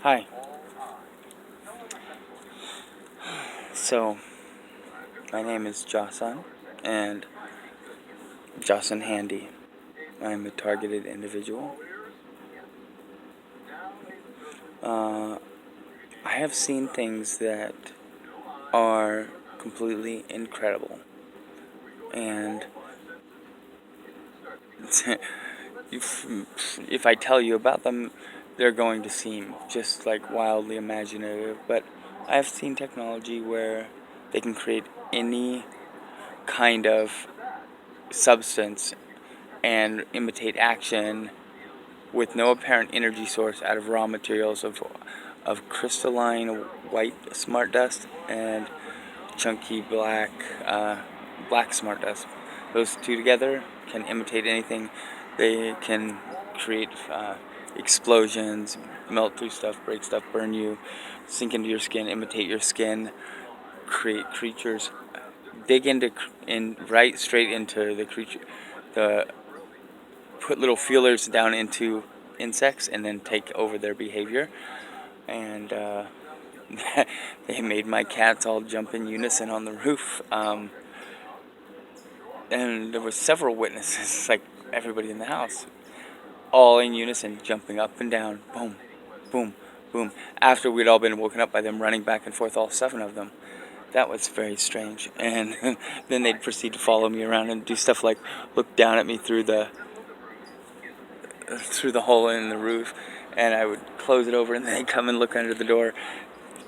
Hi. So, my name is Jocelyn, and Jocelyn Handy. I'm a targeted individual. Uh, I have seen things that are completely incredible, and if I tell you about them, they're going to seem just like wildly imaginative. But I've seen technology where they can create any kind of substance and imitate action with no apparent energy source out of raw materials of crystalline white smart dust and chunky black smart dust. Those two together can imitate anything. They can create explosions, melt through stuff, break stuff, burn you, sink into your skin, imitate your skin, create creatures, dig into right straight into the creature, the put little feelers down into insects and then take over their behavior. And they made my cats all jump in unison on the roof. And there were several witnesses, like everybody in the house, all in unison, jumping up and down, boom, boom, boom, after we'd all been woken up by them running back and forth, all seven of them. That was very strange. And then they'd proceed to follow me around and do stuff like look down at me through the hole in the roof, and I would close it over, and they'd come and look under the door.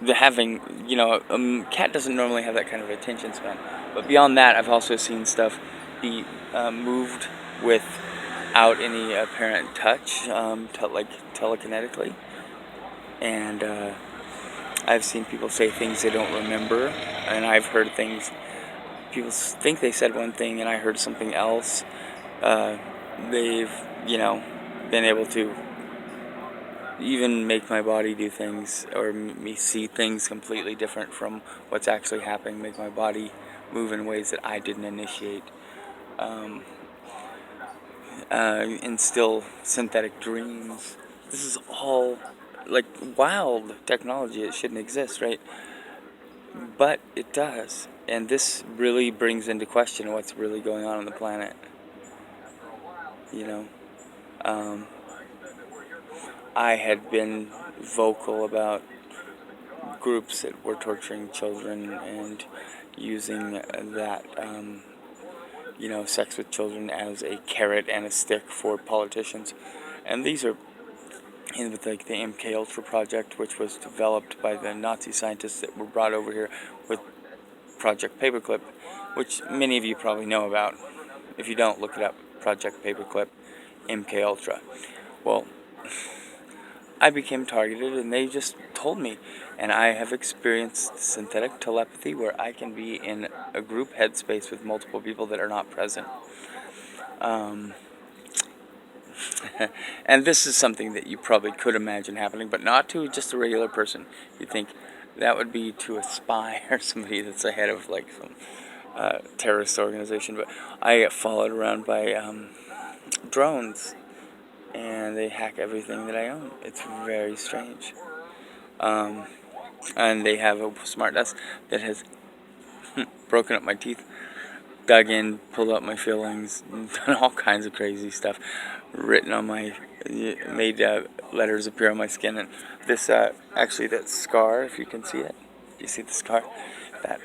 Having, a cat doesn't normally have that kind of attention span. But beyond that, I've also seen stuff be moved without any apparent touch, like telekinetically. And I've seen people say things they don't remember, and I've heard things. People think they said one thing, and I heard something else. They've, been able to even make my body do things or me see things completely different from what's actually happening, make my body move in ways that I didn't initiate, um, instill synthetic dreams. This is all like wild technology. It shouldn't exist, right? But it does. And this really brings into question what's really going on the planet. You know, um, I had been vocal about groups that were torturing children and using that, sex with children as a carrot and a stick for politicians. And these are with like the MK Ultra project, which was developed by the Nazi scientists that were brought over here with Project Paperclip, which many of you probably know about. If you don't, look it up. Project Paperclip, MK Ultra. Well, I became targeted, and they just told me. And I have experienced synthetic telepathy where I can be in a group headspace with multiple people that are not present. And this is something that you probably could imagine happening, but not to just a regular person. You'd think that would be to a spy or somebody that's the head of like some terrorist organization. But I get followed around by drones, and they hack everything that I own. It's very strange. And they have a smart desk that has broken up my teeth, dug in, pulled up my fillings, done all kinds of crazy stuff, written on made letters appear on my skin. And this, actually, that scar, if you can see it, you see the scar? That,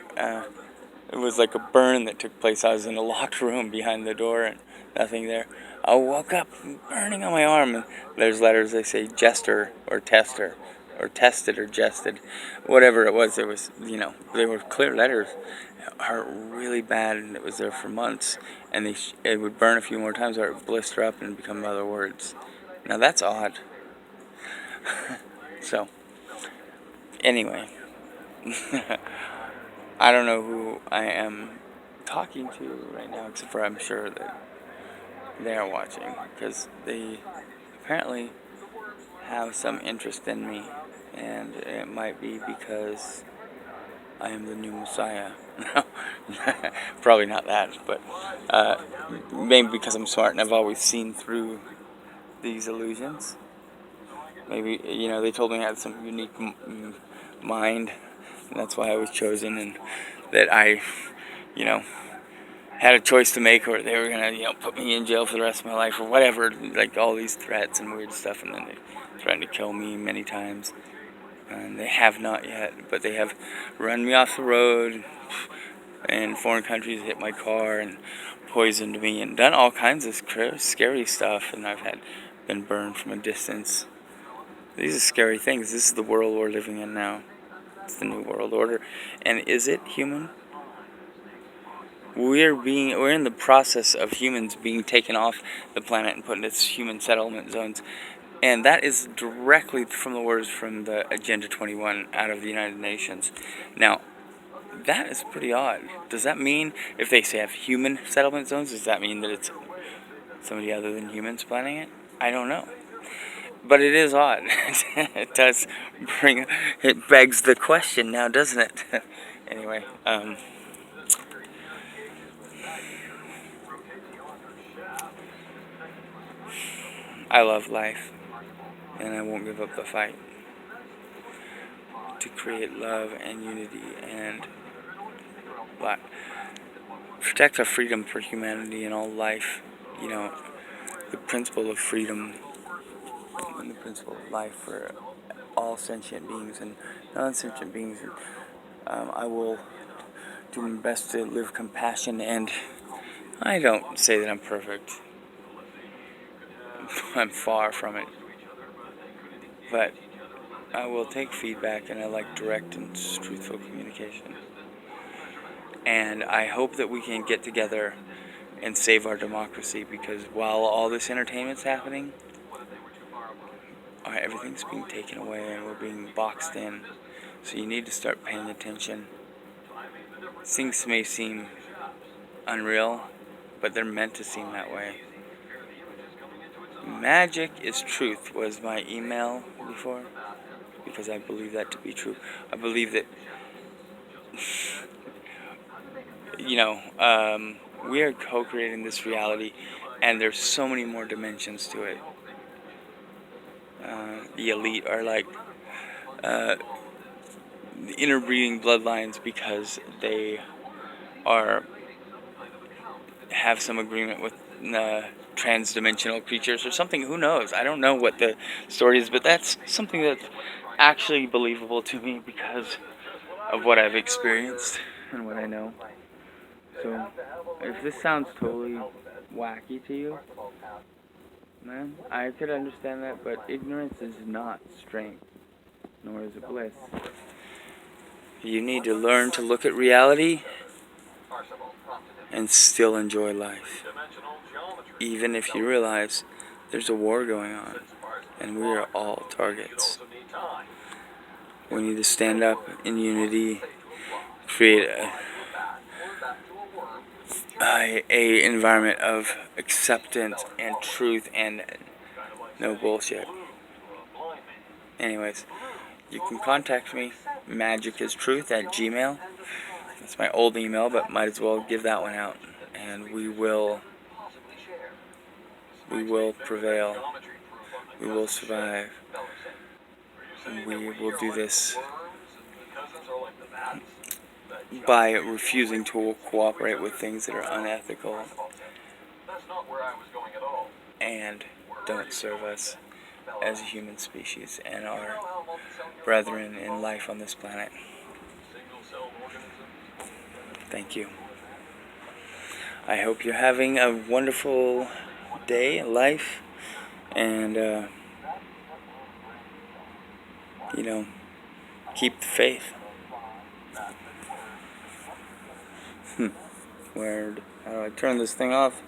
it was like a burn that took place. I was in a locked room behind the door and nothing there. I woke up burning on my arm, and there's letters. They say jester or tester or tested or jested, whatever it was. They were clear letters, hurt really bad, and it was there for months. And it would burn a few more times, or it would blister up and become other words. Now that's odd. So, anyway. I don't know who I am talking to right now, except for I'm sure that they are watching, because they apparently have some interest in me, and it might be because I am the new Messiah. Probably not that, but maybe because I'm smart and I've always seen through these illusions. Maybe, they told me I had some unique mind, and that's why I was chosen, and that I, you know, had a choice to make, or they were gonna, put me in jail for the rest of my life, or whatever. Like all these threats and weird stuff, and then they threatened to kill me many times, and they have not yet, but they have run me off the road in foreign countries, hit my car, and poisoned me, and done all kinds of scary stuff, and I've been burned from a distance. These are scary things. This is the world we're living in now. It's the new world order. And is it human? We're in the process of humans being taken off the planet and put into human settlement zones. And that is directly from the words from the Agenda 21 out of the United Nations. Now, that is pretty odd. Does that mean, if they say have human settlement zones, does that mean that it's somebody other than humans planning it? I don't know. But it is odd. It does it begs the question now, doesn't it? Anyway, I love life, and I won't give up the fight to create love and unity and protect our freedom for humanity and all life. The principle of freedom and the principle of life for all sentient beings and non-sentient beings. I will do my best to live compassion, and I don't say that I'm perfect. I'm far from it. But I will take feedback, and I like direct and truthful communication. And I hope that we can get together and save our democracy, because while all this entertainment's happening, everything's being taken away and we're being boxed in. So you need to start paying attention. Things may seem unreal, but they're meant to seem that way. Magic is truth was my email before, because I believe that to be true. I believe that we are co-creating this reality, and there's so many more dimensions to it. The elite are like the interbreeding bloodlines because they have some agreement with trans-dimensional creatures or something. Who knows? I don't know what the story is, but that's something that's actually believable to me because of what I've experienced and what I know. So, if this sounds totally wacky to you, man, I could understand that, but ignorance is not strength, nor is it bliss. You need to learn to look at reality and still enjoy life, even if you realize there's a war going on and we are all targets. We need to stand up in unity, create a environment of acceptance and truth and no bullshit. Anyways, you can contact me, magicistruth@gmail.com. That's my old email, but might as well give that one out. And we will prevail. We will survive. And we will do this by refusing to cooperate with things that are unethical and don't serve us as a human species and our brethren in life on this planet. Thank you. I hope you're having a wonderful day, life, and keep the faith. Weird. How do I turn this thing off?